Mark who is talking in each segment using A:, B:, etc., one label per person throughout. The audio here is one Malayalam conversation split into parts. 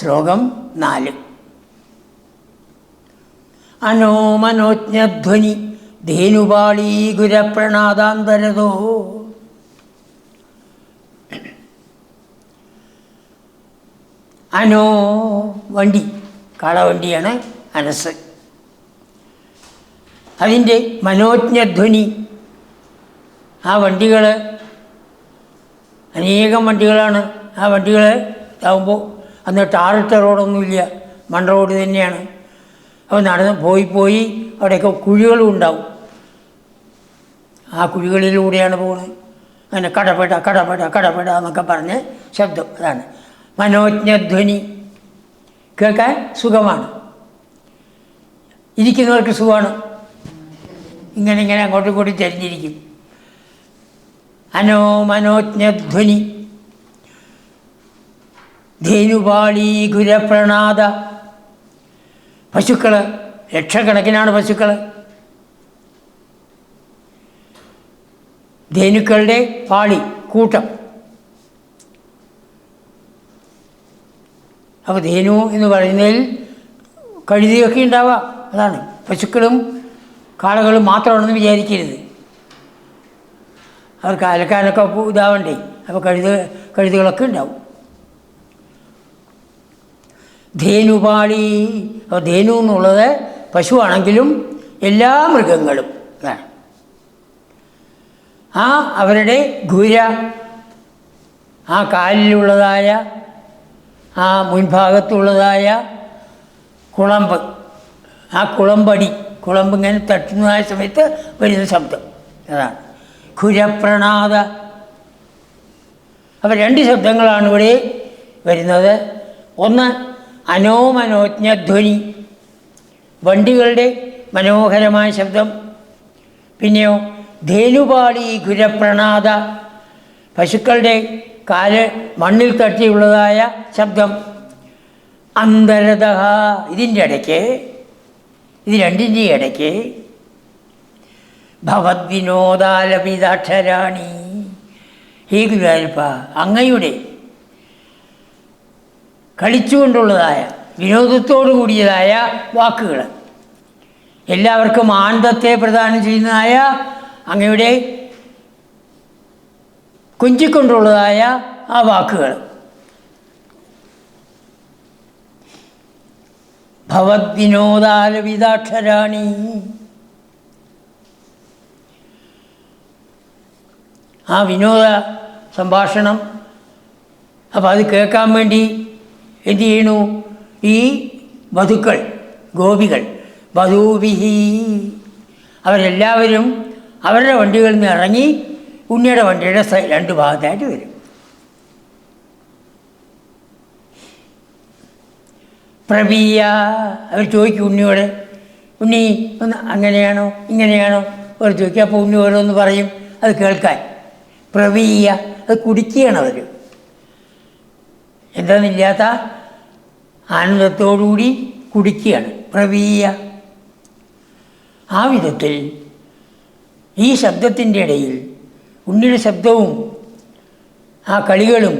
A: ശ്ലോകം 4. അനോമനോജ്ഞധ്വനി ധേനുപാളീഗുരപ്രണാദാന്തരതോ. അനോ വണ്ടി, കാളവണ്ടിയാണ് അനസ്. അതിൻ്റെ മനോജ്ഞധ്വനി, ആ വണ്ടികൾ അനേകം വണ്ടികളാണ്. ആ വണ്ടികൾ ആകുമ്പോൾ അന്ന് ടാറിട്ട റോഡൊന്നുമില്ല, മണ്ണ് റോഡ് തന്നെയാണ്. അപ്പോൾ നടന്ന് പോയി അവിടെയൊക്കെ കുഴികളും ഉണ്ടാവും. ആ കുഴികളിലൂടെയാണ് പോകുന്നത്. അങ്ങനെ കടപെട കടപെട കടപെട എന്നൊക്കെ പറഞ്ഞ് ശബ്ദം. അതാണ് മനോജ്ഞധ്വനി. കേൾക്കാൻ സുഖമാണ്, ഇരിക്കുന്നവർക്ക് സുഖമാണ്. ഇങ്ങനെ അങ്ങോട്ടും ഇങ്ങോട്ടും ചരിഞ്ഞിരിക്കും. മനോജ്ഞധ്വനി ധേനുപാളീഗുരപ്രണാദ. പശുക്കൾ, ലക്ഷക്കണക്കിനാണ് പശുക്കൾ. ധേനുക്കളുടെ പാളി, കൂട്ടം. അപ്പോൾ ധേനു എന്ന് പറയുന്നതിൽ കഴുതിയൊക്കെ ഉണ്ടാവാം. അതാണ്, പശുക്കളും കാളകളും മാത്രമാണെന്ന് വിചാരിക്കരുത്. അവർക്ക് അലക്കാനൊക്കെ ഇതാവണ്ടേ. അപ്പോൾ കഴുതുകളൊക്കെ ഉണ്ടാവും. ധേനുപാളി. അപ്പോൾ ധേനു എന്നുള്ളത് പശുവാണെങ്കിലും എല്ലാ മൃഗങ്ങളും അതാണ്. ആ അവരുടെ ഗുര, ആ കാലിലുള്ളതായ, ആ മുൻഭാഗത്തുള്ളതായ കുളമ്പ്, ആ കുളമ്പടി, കുളമ്പ് ഇങ്ങനെ തട്ടുന്നതായ സമയത്ത് വരുന്ന ശബ്ദം അതാണ് ഖുരപ്രണാദ. അപ്പോൾ 2 ശബ്ദങ്ങളാണ് ഇവിടെ വരുന്നത്. ഒന്ന് അനോമനോജ്ഞധ്വനി, വണ്ടികളുടെ മനോഹരമായ ശബ്ദം. പിന്നെയോ ധേനുപാളി ഖുരപ്രണാദ, പശുക്കളുടെ കാല് മണ്ണിൽ തട്ടിയുള്ളതായ ശബ്ദം. അന്തരത. ഇതിൻ്റെ ഇടയ്ക്ക്, ഇത് രണ്ടിൻ്റെയും ഇടയ്ക്ക് ഭവദ്വിനോദാലപിതാക്ഷരാണി. ഹേ ഗുരുവായൂരപ്പ, അങ്ങയുടെ കളിച്ചുകൊണ്ടുള്ളതായ, വിനോദത്തോടു കൂടിയതായ വാക്കുകൾ, എല്ലാവർക്കും ആനന്ദത്തെ പ്രദാനം ചെയ്യുന്നതായ അങ്ങയുടെ കൊഞ്ചിക്കൊണ്ടുള്ളതായ ആ വാക്കുകൾ. ഭവദ്വിനോദാലപിതാക്ഷരാണി. ആ വിനോദ സംഭാഷണം. അപ്പോൾ അത് കേൾക്കാൻ വേണ്ടി എന്ത് ചെയ്യണു? ഈ വധുക്കൾ, ഗോപികൾ, വധൂവിഹി, അവരെല്ലാവരും അവരുടെ വണ്ടികളിൽ നിന്ന് ഇറങ്ങി ഉണ്ണിയുടെ വണ്ടിയുടെ 2 ഭാഗത്തായിട്ട് വരും. പ്രവീയ. അവർ ചോദിക്കും ഉണ്ണിയോട്, ഉണ്ണി ഒന്ന് അങ്ങനെയാണോ ഇങ്ങനെയാണോ അവർ ചോദിക്കുക. അപ്പോൾ ഉണ്ണി ഓരോന്ന് പറയും, അത് കേൾക്കാൻ. പ്രവീയ, അത് കുടിക്കുകയാണ് അവർ. എന്താന്നില്ലാത്ത ആനന്ദത്തോടുകൂടി കുടിക്കുകയാണ്. പ്രവീയ. ആ വിധത്തിൽ ഈ ശബ്ദത്തിൻ്റെ ഇടയിൽ ഉണ്ണിയുടെ ശബ്ദവും ആ കളികളും,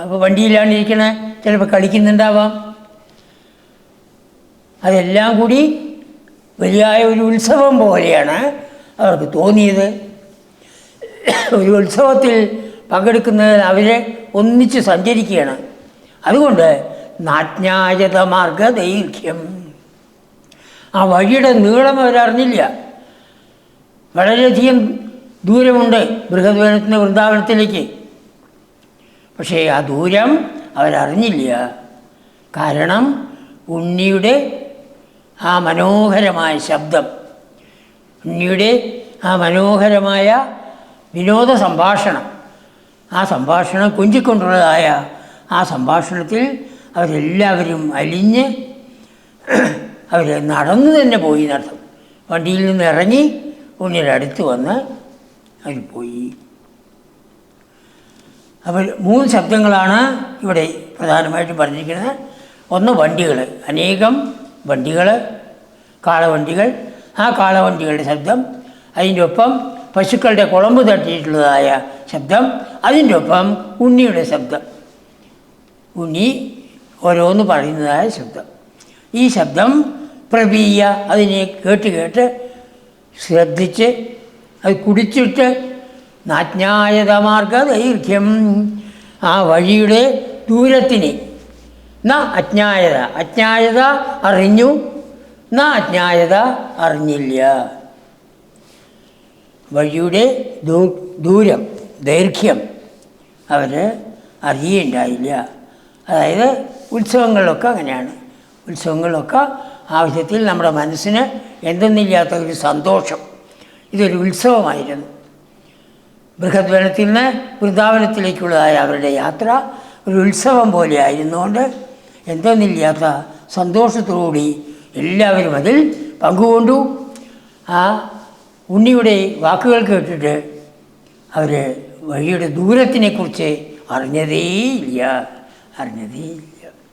A: അപ്പോൾ വണ്ടിയിലാണ്ടിരിക്കണ ചിലപ്പോൾ കളിക്കുന്നുണ്ടാവാം, അതെല്ലാം കൂടി വലിയായ ഒരു ഉത്സവം പോലെയാണ് അവർക്ക് തോന്നിയത്. ഒരു ഉത്സവത്തിൽ പങ്കെടുക്കുന്നതിൽ അവരെ ഒന്നിച്ച് സഞ്ചരിക്കുകയാണ്. അതുകൊണ്ട് നാജ്ഞായതമാർഗ ദൈർഘ്യം, ആ വഴിയുടെ നീളം അവരറിഞ്ഞില്ല. വളരെയധികം ദൂരമുണ്ട് ബൃഹദ്വനത്തിന് വൃന്ദാവനത്തിലേക്ക്. പക്ഷേ ആ ദൂരം അവരറിഞ്ഞില്ല. കാരണം ഉണ്ണിയുടെ ആ മനോഹരമായ ശബ്ദം, ഉണ്ണിയുടെ ആ മനോഹരമായ വിനോദ സംഭാഷണം, ആ സംഭാഷണം കൊഞ്ചിക്കൊണ്ടുള്ളതായ ആ സംഭാഷണത്തിൽ അവരെല്ലാവരും അലിഞ്ഞ് അവർ നടന്നു തന്നെ പോയി നടത്തും. വണ്ടിയിൽ നിന്ന് ഇറങ്ങി ഉണ്ണിയുടെ അടുത്ത് വന്ന് അവർ പോയി. അപ്പോൾ 3 ശബ്ദങ്ങളാണ് ഇവിടെ പ്രധാനമായിട്ടും പറഞ്ഞിരിക്കുന്നത്. ഒന്ന് വണ്ടികൾ, അനേകം വണ്ടികൾ, കാളവണ്ടികൾ, ആ കാളവണ്ടികളുടെ ശബ്ദം. അതിൻ്റെ ഒപ്പം പശുക്കളുടെ കുളമ്പ് തട്ടിയിട്ടുള്ളതായ ശബ്ദം. അതിൻ്റെ ഒപ്പം ഉണ്ണിയുടെ ശബ്ദം. ഉണ്ണി ഓരോന്ന് പറയുന്നതായ ശബ്ദം. ഈ ശബ്ദം പ്രവീയ അതിനെ കേട്ട് കേട്ട് ശ്രദ്ധിച്ച് അത് കുടിച്ചിട്ട് നാജ്ഞായതമാർഗ ദൈർഘ്യം ആ വഴിയുടെ ദൂരത്തിന് അജ്ഞായത അറിഞ്ഞു അജ്ഞായത അറിഞ്ഞില്ല. വഴിയുടെ ദൂരം ദൈർഘ്യം അവർ അറിയുണ്ടായില്ല. അതായത് ഉത്സവങ്ങളിലൊക്കെ അങ്ങനെയാണ്. ഉത്സവങ്ങളിലൊക്കെ ആവശ്യത്തിൽ നമ്മുടെ മനസ്സിന് എന്തെന്നില്ലാത്ത ഒരു സന്തോഷം. ഇതൊരു ഉത്സവമായിരുന്നു. ബൃഹദ്വനത്തിൽ നിന്ന് വൃന്ദാവനത്തിലേക്കുള്ളതായ അവരുടെ യാത്ര ഒരു ഉത്സവം പോലെ ആയിരുന്നുകൊണ്ട് എന്തെന്നില്ലാത്ത സന്തോഷത്തോടുകൂടി എല്ലാവരും അതിൽ പങ്കുകൊണ്ടു. ആ ഉണ്ണിയുടെ വാക്കുകൾ കേട്ടിട്ട് അവർ വഴിയുടെ ദൂരത്തിനെക്കുറിച്ച് അറിഞ്ഞതേയില്ല.